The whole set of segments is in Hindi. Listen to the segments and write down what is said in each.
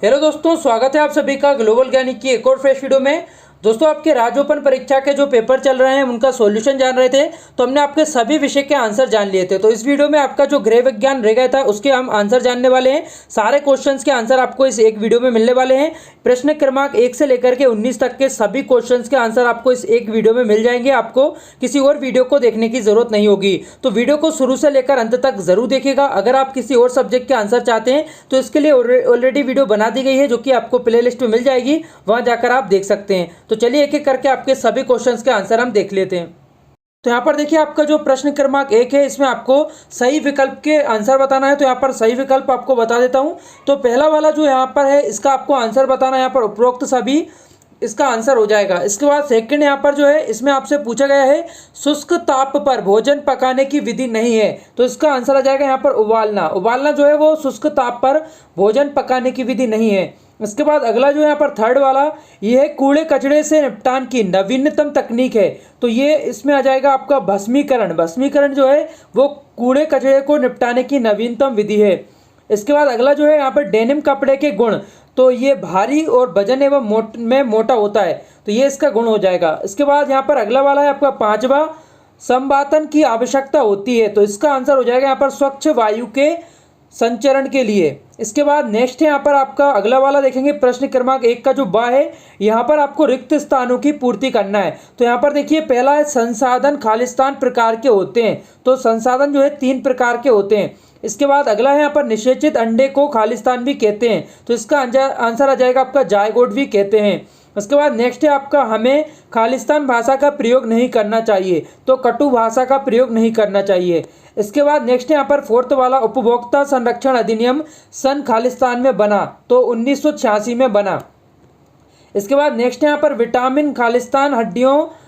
हेलो दोस्तों, स्वागत है आप सभी का ग्लोबल ज्ञानी की एक और फ्रेश वीडियो में। दोस्तों, आपके राज्य ओपन परीक्षा के जो पेपर चल रहे हैं उनका सॉल्यूशन जान रहे थे, तो हमने आपके सभी विषय के आंसर जान लिए थे। तो इस वीडियो में आपका जो गृह विज्ञान रह गया था उसके हम आंसर जानने वाले हैं। सारे क्वेश्चंस के आंसर आपको इस एक वीडियो में मिलने वाले हैं। प्रश्न क्रमांक 1 से लेकर के 19 तक के सभी क्वेश्चंस के आंसर आपको इस एक वीडियो में मिल जाएंगे। आपको किसी और वीडियो को देखने की जरूरत नहीं होगी। तो वीडियो को शुरू से लेकर अंत तक जरूर देखिएगा। अगर आप किसी और सब्जेक्ट के आंसर चाहते हैं तो इसके लिए ऑलरेडी वीडियो बना दी गई है, जो कि आपको प्ले लिस्ट में मिल जाएगी, वहां जाकर आप देख सकते हैं। तो चलिए एक एक करके आपके सभी क्वेश्चंस के आंसर हम देख लेते हैं। तो यहाँ पर देखिए, आपका जो प्रश्न क्रमांक 1 है, इसमें आपको सही विकल्प के आंसर बताना है। तो यहाँ पर सही विकल्प आपको बता देता हूँ। तो पहला वाला जो यहाँ पर है, इसका आपको आंसर बताना है। यहाँ पर उपरोक्त सभी इसका आंसर हो जाएगा। इसके बाद सेकंड यहाँ पर जो है, इसमें आपसे पूछा गया है शुष्क ताप पर भोजन पकाने की विधि नहीं है। तो इसका आंसर आ जाएगा यहाँ पर उबालना। उबालना जो है वो शुष्क ताप पर भोजन पकाने की विधि नहीं है। इसके बाद अगला जो यहाँ पर थर्ड वाला, ये है कूड़े कचड़े से निपटान की नवीनतम तकनीक है। तो ये इसमें आ जाएगा आपका भस्मीकरण। भस्मीकरण जो है वो कूड़े कचड़े को निपटाने की नवीनतम विधि है। इसके बाद अगला जो है यहाँ पर डेनिम कपड़े के गुण, तो ये भारी और वजन एवं में मोटा होता है। तो ये इसका गुण हो जाएगा। इसके बाद यहाँ पर अगला वाला है आपका पांचवा, संवातन की आवश्यकता होती है। तो इसका आंसर हो जाएगा यहाँ पर स्वच्छ वायु के संचरण के लिए। इसके बाद नेक्स्ट है यहाँ पर आपका अगला वाला देखेंगे, प्रश्न क्रमांक 1 का जो बा है, यहाँ पर आपको रिक्त स्थानों की पूर्ति करना है। तो यहाँ पर देखिए, पहला है संसाधन खालिस्तान प्रकार के होते हैं। तो संसाधन जो है 3 प्रकार के होते हैं। इसके बाद अगला है यहाँ पर निषेचित अंडे को खालिस्तान भी कहते हैं। तो इसका आंसर आ जाएगा आपका जायगोट भी कहते हैं। उसके बाद नेक्स्ट है आपका, हमें खालिस्तान भाषा का प्रयोग नहीं करना चाहिए। तो कटु भाषा का प्रयोग नहीं करना चाहिए। इसके बाद नेक्स्ट है यहाँ पर फोर्थ वाला, उपभोक्ता संरक्षण अधिनियम सन खालिस्तान में बना। तो 1986 में बना। इसके बाद नेक्स्ट यहाँ पर विटामिन खालिस्तान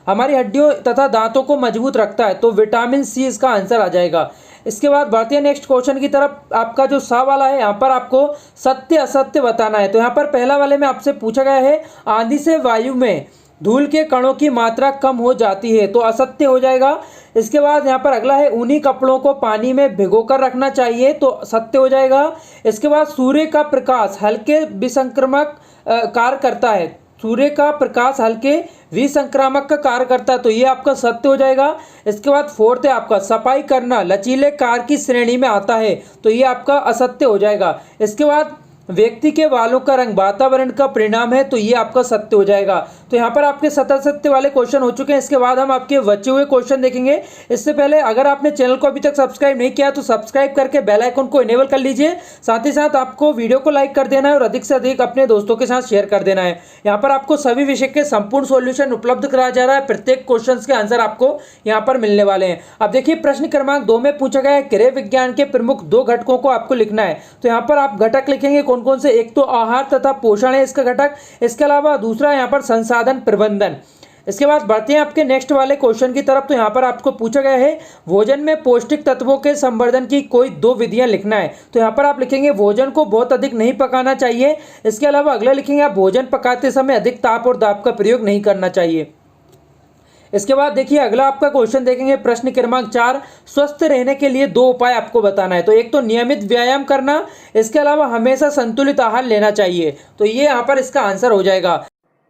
हमारी हड्डियों तथा दांतों को मजबूत रखता है। तो विटामिन सी इसका आंसर आ जाएगा। इसके बाद बढ़ते हैं नेक्स्ट क्वेश्चन की तरफ। आपका जो सा वाला है, यहाँ पर आपको सत्य असत्य बताना है। तो यहाँ पर पहला वाले में आपसे पूछा गया है, आंधी से वायु में धूल के कणों की मात्रा कम हो जाती है। तो असत्य हो जाएगा। इसके बाद यहाँ पर अगला है, ऊनी कपड़ों को पानी में भिगोकर रखना चाहिए। तो सत्य हो जाएगा। इसके बाद सूर्य का प्रकाश हल्के विसंक्रामक कार्य करता है। सूर्य का प्रकाश हल्के विसंक्रामक का कार्य करता है। तो ये आपका सत्य हो जाएगा। इसके बाद फोर्थ है आपका, सफाई करना लचीले कार्य की श्रेणी में आता है। तो ये आपका असत्य हो जाएगा। इसके बाद व्यक्ति के बालों का रंग वातावरण का परिणाम है। तो ये आपका सत्य हो जाएगा। तो यहाँ पर आपके सत्य वाले क्वेश्चन हो चुके हैं। इसके बाद हम आपके बचे हुए क्वेश्चन देखेंगे। इससे पहले अगर आपने चैनल को अभी तक सब्सक्राइब नहीं किया तो सब्सक्राइब करके बेल आइकन को इनेबल कर लीजिए। साथ ही साथ आपको वीडियो को लाइक कर देना है और अधिक से अधिक अपने दोस्तों के साथ शेयर कर देना है। यहाँ पर आपको सभी विषय के संपूर्ण सॉल्यूशन उपलब्ध कराया जा रहा है। प्रत्येक क्वेश्चन के आंसर आपको यहाँ पर मिलने वाले हैं। अब देखिए, प्रश्न क्रमांक 2 में पूछा गया है, गृह विज्ञान के प्रमुख 2 घटकों को आपको लिखना है। तो यहाँ पर आप घटक लिखेंगे कौन कौन से। एक तो आहार तथा पोषण है इसका घटक। इसके अलावा दूसरा यहाँ पर संसाधन प्रबंधन। इसके बाद बढ़ते हैं आपके नेक्स्ट वाले क्वेश्चन की तरफ। तो यहाँ पर आपको पूछा गया है, भोजन में पौष्टिक तत्वों के संवर्धन की कोई 2 विधियां लिखना है। तो यहाँ पर आप लिखेंगे, भोजन को बहुत अधिक नहीं पकाना चाहिए। इसके अलावा अगला लिखेंगे, आप भोजन पकाते समय अधिक ताप और दाब का प्रयोग नहीं करना चाहिए। इसके बाद देखिए, अगला आपका क्वेश्चन देखेंगे, प्रश्न क्रमांक 4, स्वस्थ रहने के लिए 2 उपाय आपको बताना है। तो एक तो नियमित व्यायाम करना, इसके अलावा हमेशा संतुलित आहार लेना चाहिए। तो ये यहाँ पर इसका आंसर हो जाएगा।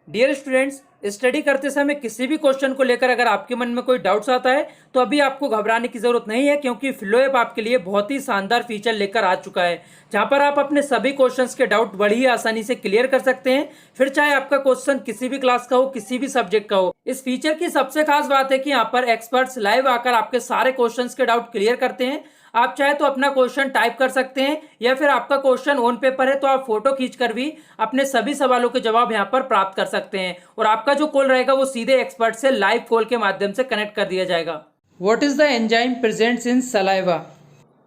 डियर स्टूडेंट्स, स्टडी करते समय किसी भी क्वेश्चन को लेकर अगर आपके मन में कोई डाउट्स आता है तो अभी आपको घबराने की जरूरत नहीं है, क्योंकि फ्लो ऐप आपके लिए बहुत ही शानदार फीचर लेकर आ चुका है, जहां पर आप अपने सभी क्वेश्चंस के डाउट बड़ी ही आसानी से क्लियर कर सकते हैं। फिर चाहे आपका क्वेश्चन किसी भी क्लास का हो, किसी भी सब्जेक्ट का हो। इस फीचर की सबसे खास बात है कि यहाँ पर एक्सपर्ट्स लाइव आकर आपके सारे क्वेश्चंस के डाउट क्लियर करते हैं। आप चाहे तो अपना क्वेश्चन टाइप कर सकते हैं, या फिर आपका क्वेश्चन ऑन पेपर है तो आप फोटो खींचकर भी अपने सभी सवालों के जवाब यहाँ पर प्राप्त कर सकते हैं। और आपका जो कॉल रहेगा वो सीधे एक्सपर्ट से लाइव कॉल के माध्यम से कनेक्ट कर दिया जाएगा। What is the enzyme presents in saliva?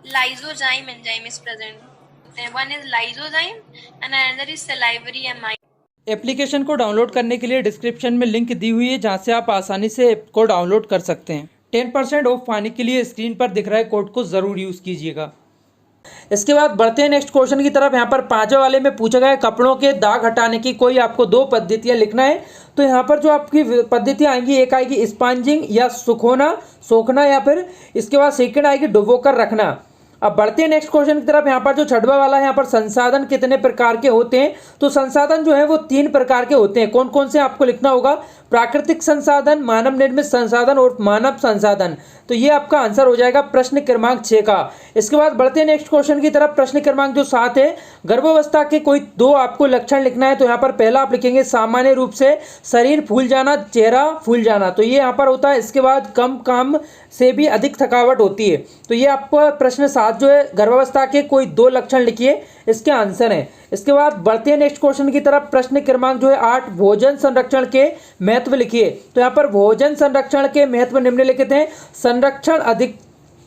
Lysozyme enzyme is present. One is lysozyme and another is salivary amide. Application को डाउनलोड करने के लिए डिस्क्रिप्शन में लिंक दी हुई है, जहां से आप आसानी से ऐप को डाउनलोड कर सकते हैं। 10% ऑफ पाने के लिए स्क्रीन पर दिख रहा है कोड को जरूर यूज कीजिएगा। इसके बाद बढ़ते हैं नेक्स्ट क्वेश्चन की तरफ। यहाँ पर 5वें वाले में पूछा गया है, कपड़ों के दाग हटाने की कोई आपको 2 पद्धतियां लिखना है। तो यहाँ पर जो आपकी पद्धतियां आएंगी, एक आएगी स्पंजिंग या सोखना, या फिर इसके बाद सेकंड आएगी डुबोकर रखना। अब बढ़ते हैं नेक्स्ट क्वेश्चन की तरफ। यहाँ पर जो छठवां वाला है, यहाँ पर संसाधन कितने प्रकार के होते हैं? तो संसाधन जो है वो 3 प्रकार के होते हैं। कौन कौन से आपको लिखना होगा? प्राकृतिक संसाधन, मानव निर्मित संसाधन और मानव संसाधन। तो ये आपका आंसर हो जाएगा प्रश्न क्रमांक 6 का। इसके बाद बढ़ते हैं नेक्स्ट क्वेश्चन की तरफ। प्रश्न क्रमांक जो 7 है, गर्भावस्था के कोई 2 आपको लक्षण लिखना है। तो यहाँ पर पहला आप लिखेंगे सामान्य रूप से शरीर फूल जाना, चेहरा फूल जाना। तो ये यहाँ पर होता है। इसके बाद कम काम से भी अधिक थकावट होती है। तो ये आपका प्रश्न 7 जो है, गर्भावस्था के कोई 2 लक्षण लिखिए, इसके आंसर है। इसके बाद बढ़ते हैं नेक्स्ट क्वेश्चन की तरफ। प्रश्न क्रमांक जो है 8, भोजन संरक्षण के महत्व लिखिए। तो यहाँ पर भोजन संरक्षण के महत्व निम्नलिखित हैं। संरक्षण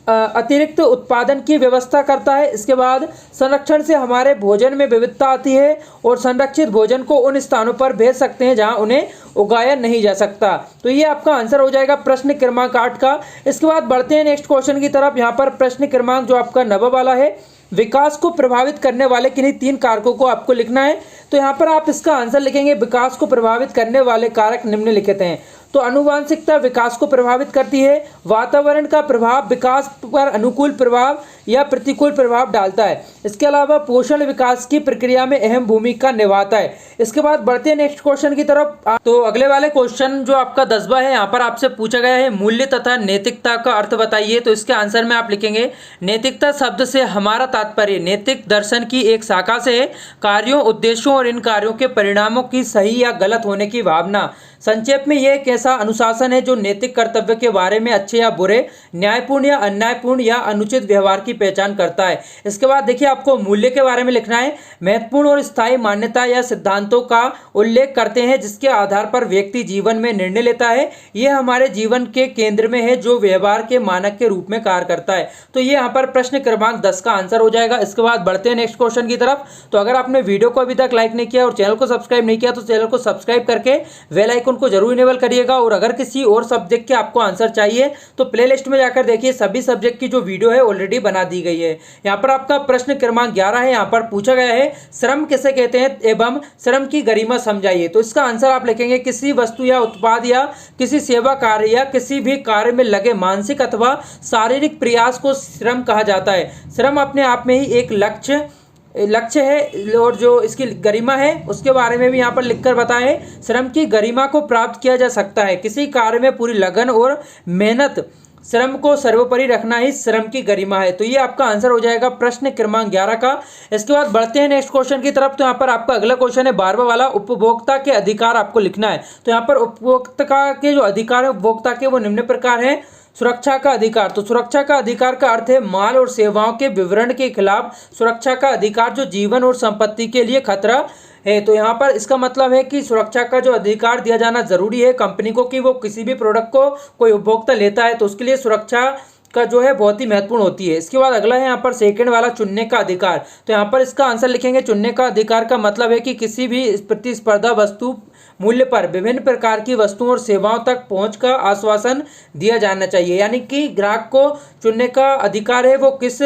अतिरिक्त उत्पादन की व्यवस्था करता है। इसके बाद संरक्षण से हमारे भोजन में विविधता आती है और संरक्षित भोजन को उन स्थानों पर भेज सकते हैं जहां उन्हें उगाया नहीं जा सकता। तो ये आपका आंसर हो जाएगा प्रश्न क्रमांक 8 का। इसके बाद बढ़ते हैं नेक्स्ट क्वेश्चन की तरफ। यहाँ पर प्रश्न क्रमांक जो आपका 9 वाला है, विकास को प्रभावित करने वाले किन्हीं 3 कारकों को आपको लिखना है। तो यहाँ पर आप इसका आंसर लिखेंगे विकास को प्रभावित करने वाले कारक निम्नलिखित हैं। तो आनुवांशिकता विकास को प्रभावित करती है, वातावरण का प्रभाव विकास पर अनुकूल प्रभाव या प्रतिकूल प्रभाव डालता है। इसके अलावा पोषण विकास की प्रक्रिया में अहम भूमिका निभाता है। इसके बाद बढ़ते हैं नेक्स्ट क्वेश्चन की तरफ। तो अगले वाले क्वेश्चन जो आपका 10वां है, यहाँ पर आपसे पूछा गया है मूल्य तथा नैतिकता का अर्थ बताइए। तो इसके आंसर में आप लिखेंगे नैतिकता शब्द से हमारा तात्पर्य नैतिक दर्शन की एक शाखा से है। कार्यों, उद्देश्यों और इन कार्यों के परिणामों की सही या गलत होने की भावना। संक्षेप में यह एक ऐसा अनुशासन है जो नैतिक कर्तव्य के बारे में अच्छे या बुरे, न्यायपूर्ण या अन्यायपूर्ण या अनुचित व्यवहार की पहचान करता है। इसके बाद देखिए आपको मूल्य के बारे में लिखना है। महत्वपूर्ण और स्थायी मान्यता या सिद्धांतों का उल्लेख करते हैं जिसके आधार पर व्यक्ति जीवन में निर्णय लेता है। यह हमारे जीवन के केंद्र में है जो व्यवहार के मानक के रूप में कार्य करता है। तो ये यहाँ पर प्रश्न क्रमांक 10 का आंसर हो जाएगा। इसके बाद बढ़ते हैं नेक्स्ट क्वेश्चन की तरफ। तो अगर आपने वीडियो को अभी तक लाइक नहीं किया और चैनल को सब्सक्राइब नहीं किया तो चैनल को सब्सक्राइब करके बेल आइकन को जरूर इनेबल करिएगा। और अगर किसी और सब्जेक्ट के आपको आंसर चाहिए तो प्लेलिस्ट में जाकर देखिए, सभी सब्जेक्ट की जो वीडियो है ऑलरेडी बना दी गई है। यहाँ पर आपका प्रश्न क्रमांक 11 है। यहाँ पर पूछा गया है श्रम किसे कहते हैं एवं श्रम की गरिमा समझाइए। तो इसका आंसर आप लिखेंगे किसी वस्तु या उत्पाद या किसी सेवा कार्य या किसी भी कार्य में लगे मानसिक अथवा शारीरिक प्रयास को श्रम कहा जाता है। श्रम अपने आप में ही एक लक्ष्य है और जो इसकी गरिमा है उसके बारे में भी यहाँ पर लिखकर बताएं। श्रम की गरिमा को प्राप्त किया जा सकता है किसी कार्य में पूरी लगन और मेहनत, श्रम को सर्वोपरि रखना ही श्रम की गरिमा है। तो ये आपका आंसर हो जाएगा प्रश्न क्रमांक 11 का। इसके बाद बढ़ते हैं नेक्स्ट क्वेश्चन की तरफ। तो यहाँ पर आपका अगला क्वेश्चन है 12वां वाला, उपभोक्ता के अधिकार आपको लिखना है। तो यहाँ पर उपभोक्ता के जो अधिकार है उपभोक्ता के वो निम्न प्रकार हैं। सुरक्षा का अधिकार। तो सुरक्षा का अधिकार का अर्थ है माल और सेवाओं के विवरण के खिलाफ सुरक्षा का अधिकार जो जीवन और संपत्ति के लिए खतरा है। तो यहाँ पर इसका मतलब है कि सुरक्षा का जो अधिकार दिया जाना जरूरी है कंपनी को, कि वो किसी भी प्रोडक्ट को कोई उपभोक्ता लेता है तो उसके लिए सुरक्षा का जो है बहुत ही महत्वपूर्ण होती है। इसके बाद अगला है यहाँ पर सेकंड वाला, चुनने का अधिकार। तो यहाँ पर इसका आंसर लिखेंगे चुनने का अधिकार का मतलब है कि किसी भी प्रतिस्पर्धा वस्तु मूल्य पर विभिन्न प्रकार की वस्तुओं और सेवाओं तक पहुंच का आश्वासन दिया जाना चाहिए। यानी कि ग्राहक को चुनने का अधिकार है, वो किस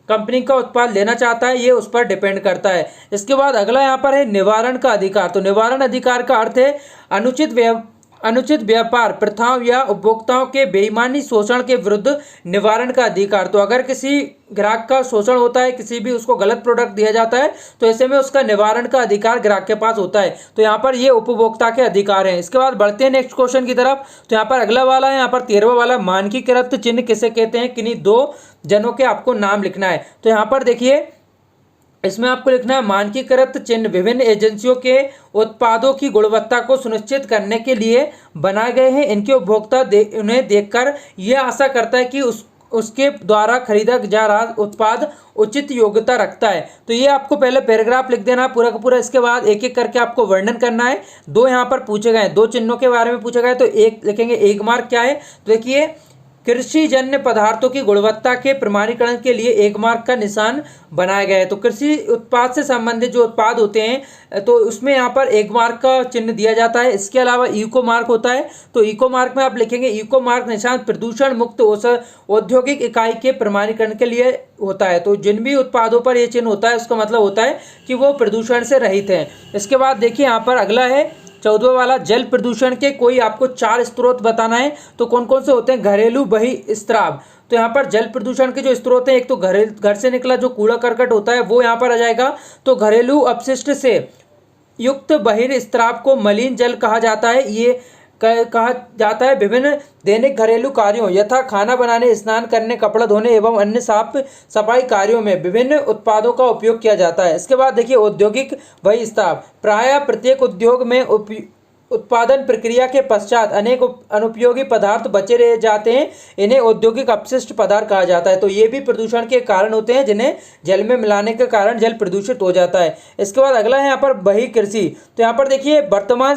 कंपनी का उत्पाद लेना चाहता है ये उस पर डिपेंड करता है। इसके बाद अगला यहाँ पर है निवारण का अधिकार। तो निवारण अधिकार का अर्थ है अनुचित व्यापार प्रथाओं या उपभोक्ताओं के बेईमानी शोषण के विरुद्ध निवारण का अधिकार। तो अगर किसी ग्राहक का शोषण होता है, किसी भी उसको गलत प्रोडक्ट दिया जाता है तो ऐसे में उसका निवारण का अधिकार ग्राहक के पास होता है। तो यहाँ पर ये उपभोक्ता के अधिकार हैं। इसके बाद बढ़ते हैं नेक्स्ट क्वेश्चन की तरफ। तो यहाँ पर अगला वाला है, यहाँ पर 13वां वाला, मानकीकृत चिन्ह किसे कहते हैं, किन्हीं 2 जनों के आपको नाम लिखना है। तो यहाँ पर देखिए इसमें आपको लिखना है मानकीकृत चिन्ह विभिन्न एजेंसियों के उत्पादों की गुणवत्ता को सुनिश्चित करने के लिए बनाए गए हैं। इनके उपभोक्ता उन्हें देखकर यह आशा करता है कि उसके द्वारा खरीदा जा रहा उत्पाद उचित योग्यता रखता है। तो ये आपको पहले पैराग्राफ लिख देना पूरा का पूरा। इसके बाद एक एक करके आपको वर्णन करना है। 2 यहाँ पर पूछे गए हैं, 2 चिन्हों के बारे में पूछा गया है। तो एक लिखेंगे एक मार्क क्या है, तो देखिए कृषि जन्य पदार्थों की गुणवत्ता के प्रमाणीकरण के लिए एक मार्क का निशान बनाया गया है। तो कृषि उत्पाद से संबंधित जो उत्पाद होते हैं तो उसमें यहाँ पर एक मार्क का चिन्ह दिया जाता है। इसके अलावा इको मार्क होता है। तो इको मार्क में आप लिखेंगे इको मार्क निशान प्रदूषण मुक्त औद्योगिक इकाई के प्रमाणीकरण के लिए होता है। तो जिन भी उत्पादों पर ये चिन्ह होता है उसका मतलब होता है कि वो प्रदूषण से रहित है। इसके बाद देखिए यहाँ पर अगला है 14वां वाला जल प्रदूषण के कोई आपको 4 स्रोत बताना है। तो कौन कौन से होते हैं? घरेलू बहिस्राव। तो यहाँ पर जल प्रदूषण के जो स्रोत हैं, एक तो घर से निकला जो कूड़ा करकट होता है वो यहाँ पर आ जाएगा। तो घरेलू अपशिष्ट से युक्त बहिर्स्राव को मलिन जल कहा जाता है। ये कहा जाता है विभिन्न दैनिक घरेलू कार्यों यथा खाना बनाने, स्नान करने, कपड़ा धोने एवं अन्य साफ सफाई कार्यों में विभिन्न उत्पादों का उपयोग किया जाता है। इसके बाद देखिए औद्योगिक बहिस्राव। प्रायः प्रत्येक उद्योग में उत्पादन प्रक्रिया के पश्चात अनेक अनुपयोगी पदार्थ बचे रह जाते हैं, इन्हें औद्योगिक अपशिष्ट पदार्थ कहा जाता है। तो ये भी प्रदूषण के कारण होते हैं जिन्हें जल में मिलाने के कारण जल प्रदूषित हो जाता है। इसके बाद अगला है यहाँ पर बहिर्कृषि। तो यहाँ पर देखिए वर्तमान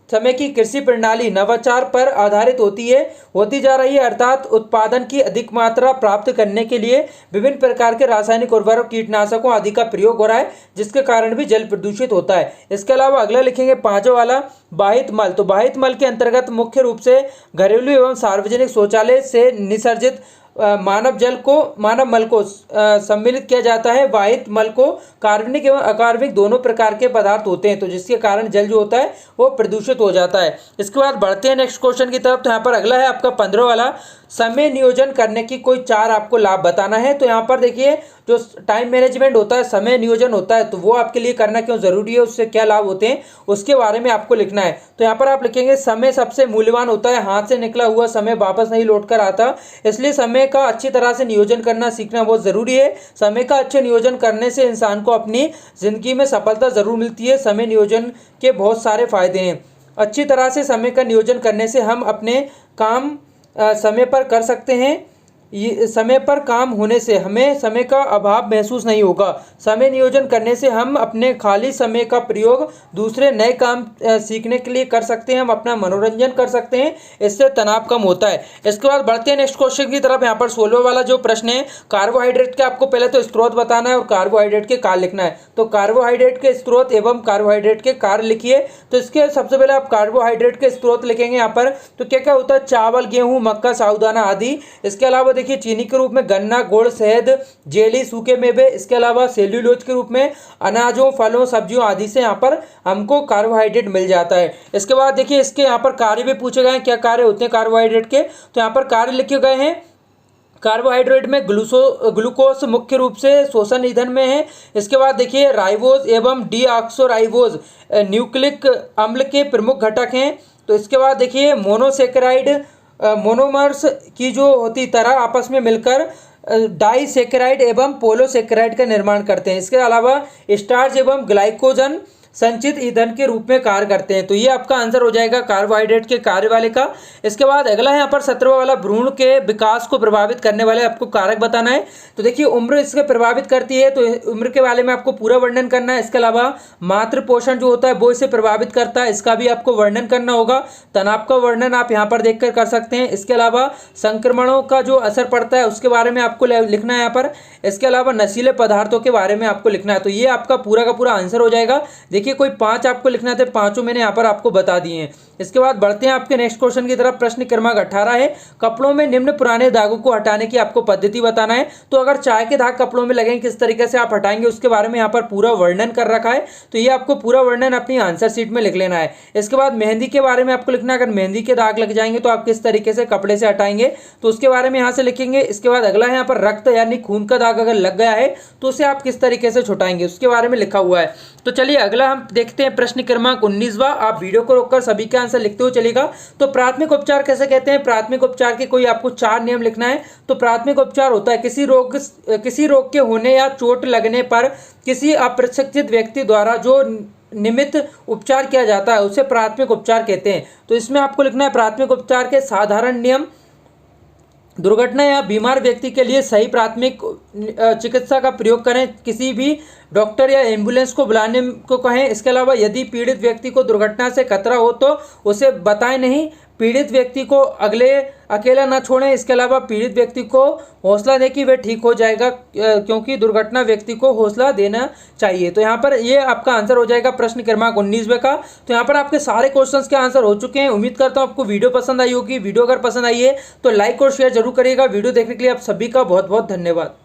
समय की कृषि प्रणाली नवाचार पर आधारित होती जा रही है, अर्थात उत्पादन की अधिक मात्रा प्राप्त करने के लिए विभिन्न प्रकार के रासायनिक उर्वरक, कीटनाशकों आदि का प्रयोग हो रहा है, जिसके कारण भी जल प्रदूषित होता है। इसके अलावा अगला लिखेंगे 5वां वाला बाहित मल। तो बाहित मल के अंतर्गत मुख्य रूप से घरेलू एवं सार्वजनिक शौचालय से निसर्जित मानव मल को सम्मिलित किया जाता है। वाहित मल को कार्बनिक एवं अकार्बनिक दोनों प्रकार के पदार्थ होते हैं, तो जिसके कारण जल जो होता है वो प्रदूषित हो जाता है। इसके बाद बढ़ते हैं नेक्स्ट क्वेश्चन की तरफ। तो यहाँ पर अगला है आपका 15 वाला समय नियोजन करने की कोई 4 आपको लाभ बताना है। तो यहाँ पर देखिए जो टाइम मैनेजमेंट होता है, समय नियोजन होता है, तो वो आपके लिए करना क्यों जरूरी है, उससे क्या लाभ होते हैं, उसके बारे में आपको लिखना है। तो यहाँ पर आप लिखेंगे समय सबसे मूल्यवान होता है, हाथ से निकला हुआ समय वापस नहीं लौट कर आता, इसलिए समय का अच्छी तरह से नियोजन करना सीखना बहुत ज़रूरी है। समय का अच्छे नियोजन करने से इंसान को अपनी ज़िंदगी में सफलता ज़रूर मिलती है। समय नियोजन के बहुत सारे फायदे हैं। अच्छी तरह से समय का नियोजन करने से हम अपने काम समय पर कर सकते हैं। ये समय पर काम होने से हमें समय का अभाव महसूस नहीं होगा। समय नियोजन करने से हम अपने खाली समय का प्रयोग दूसरे नए काम सीखने के लिए कर सकते हैं, हम अपना मनोरंजन कर सकते हैं, इससे तनाव कम होता है। इसके बाद बढ़ते हैं नेक्स्ट क्वेश्चन की तरफ। यहाँ पर 16वां वाला जो प्रश्न है, कार्बोहाइड्रेट के आपको पहले तो स्रोत बताना है और कार्बोहाइड्रेट के कार्य लिखना है। तो कार्बोहाइड्रेट के स्रोत एवं कार्बोहाइड्रेट के कार्य लिखिए। तो इसके सबसे पहले आप कार्बोहाइड्रेट के स्रोत लिखेंगे यहाँ पर। तो क्या क्या होता है? चावल, गेहूँ, मक्का, साबूदाना आदि। इसके अलावा देखिए चीनी के रूप में गन्ना, गुड़, शहद, जेली, सूखे मेवे। इसके अलावा सेल्यूलोज के रूप में अनाजों, फलों, सब्जियों आदि से यहाँ पर हमको कार्बोहाइड्रेट मिल जाता है। इसके बाद देखिए इसके यहाँ पर कार्य भी पूछे गए हैं, क्या कार्य होते हैं कार्बोहाइड्रेट के। तो यहाँ पर कार्य लिखे गए हैं। कार्बोहाइड्रेट में ग्लूकोज मुख्य रूप से शोषण ईंधन में है। इसके बाद देखिए राइबोज एवं डीऑक्सोराइबोज न्यूक्लिक अम्ल के प्रमुख घटक हैं। तो इसके बाद देखिए मोनोसेकेराइड मोनोमर्स की जो होती तरह आपस में मिलकर डाइसेकेराइड एवं पोलोसेकेराइड का निर्माण करते हैं। इसके अलावा स्टार्च एवं ग्लाइकोजन संचित ईंधन के रूप में कार्य करते हैं। तो ये आपका आंसर हो जाएगा कार्बोहाइड्रेट के कार्य वाले का। इसके बाद अगला है यहाँ पर 17वां वाला भ्रूण के विकास को प्रभावित करने वाले आपको कारक बताना है। तो देखिए उम्र इसके प्रभावित करती है, तो उम्र के बारे में आपको पूरा वर्णन करना है। इसके अलावा मातृ पोषण जो होता है वो इसे प्रभावित करता है, इसका भी आपको वर्णन करना होगा। तनाव का वर्णन आप यहाँ पर देख कर सकते हैं। इसके अलावा संक्रमणों का जो असर पड़ता है उसके बारे में आपको लिखना है यहाँ पर। इसके अलावा नशीले पदार्थों के बारे में आपको लिखना है। तो ये आपका पूरा का पूरा आंसर हो जाएगा। देखिए कोई 5 आपको लिखना थे, 5 मैंने यहाँ पर आपको बता दिए हैं। इसके बाद बढ़ते हैं आपके नेक्स्ट क्वेश्चन की तरफ। प्रश्न क्रमांक 18 है, कपड़ों में निम्न पुराने दागों को हटाने की आपको पद्धति बताना है। तो अगर चाय के दाग कपड़ों में लगेंगे किस तरीके से आप हटाएंगे उसके बारे में यहाँ पर पूरा वर्णन कर रखा है। तो ये आपको पूरा वर्णन अपनी आंसर शीट में लिख लेना है। इसके बाद मेहंदी के बारे में आपको लिखना है, अगर मेहंदी के दाग लग जाएंगे तो आप किस तरीके से कपड़े से हटाएंगे तो उसके बारे में यहाँ से लिखेंगे। इसके बाद अगला है यहाँ पर रक्त यानी खून का दाग अगर लग गया है तो उसे आप किस तरीके से छुटाएंगे उसके बारे में लिखा हुआ है। तो चलिए अगला हम देखते हैं प्रश्न क्रमांक 19वां। आप वीडियो को रोककर सभी के आंसर लिखते हुए चलेगा। तो प्राथमिक उपचार कैसे कहते हैं? प्राथमिक उपचार के कोई आपको 4 नियम लिखना है। तो प्राथमिक उपचार होता है किसी रोग के होने या चोट लगने पर किसी अप्रशिक्षित व्यक्ति द्वारा जो नियमित उपचार किया जाता है उसे प्राथमिक उपचार कहते हैं। तो इसमें आपको लिखना है प्राथमिक उपचार के साधारण नियम। दुर्घटना या बीमार व्यक्ति के लिए सही प्राथमिक चिकित्सा का प्रयोग करें, किसी भी डॉक्टर या एम्बुलेंस को बुलाने को कहें। इसके अलावा यदि पीड़ित व्यक्ति को दुर्घटना से खतरा हो तो उसे बताएं नहीं, पीड़ित व्यक्ति को अकेला ना छोड़ें। इसके अलावा पीड़ित व्यक्ति को हौसला दें कि वह ठीक हो जाएगा, क्योंकि दुर्घटना व्यक्ति को हौसला देना चाहिए। तो यहाँ पर ये आपका आंसर हो जाएगा प्रश्न क्रमांक 19वें का। तो यहाँ पर आपके सारे क्वेश्चंस के आंसर हो चुके हैं। उम्मीद करता हूँ आपको वीडियो पसंद आई होगी। वीडियो अगर पसंद आई है तो लाइक और शेयर जरूर करिएगा। वीडियो देखने के लिए आप सभी का बहुत बहुत धन्यवाद।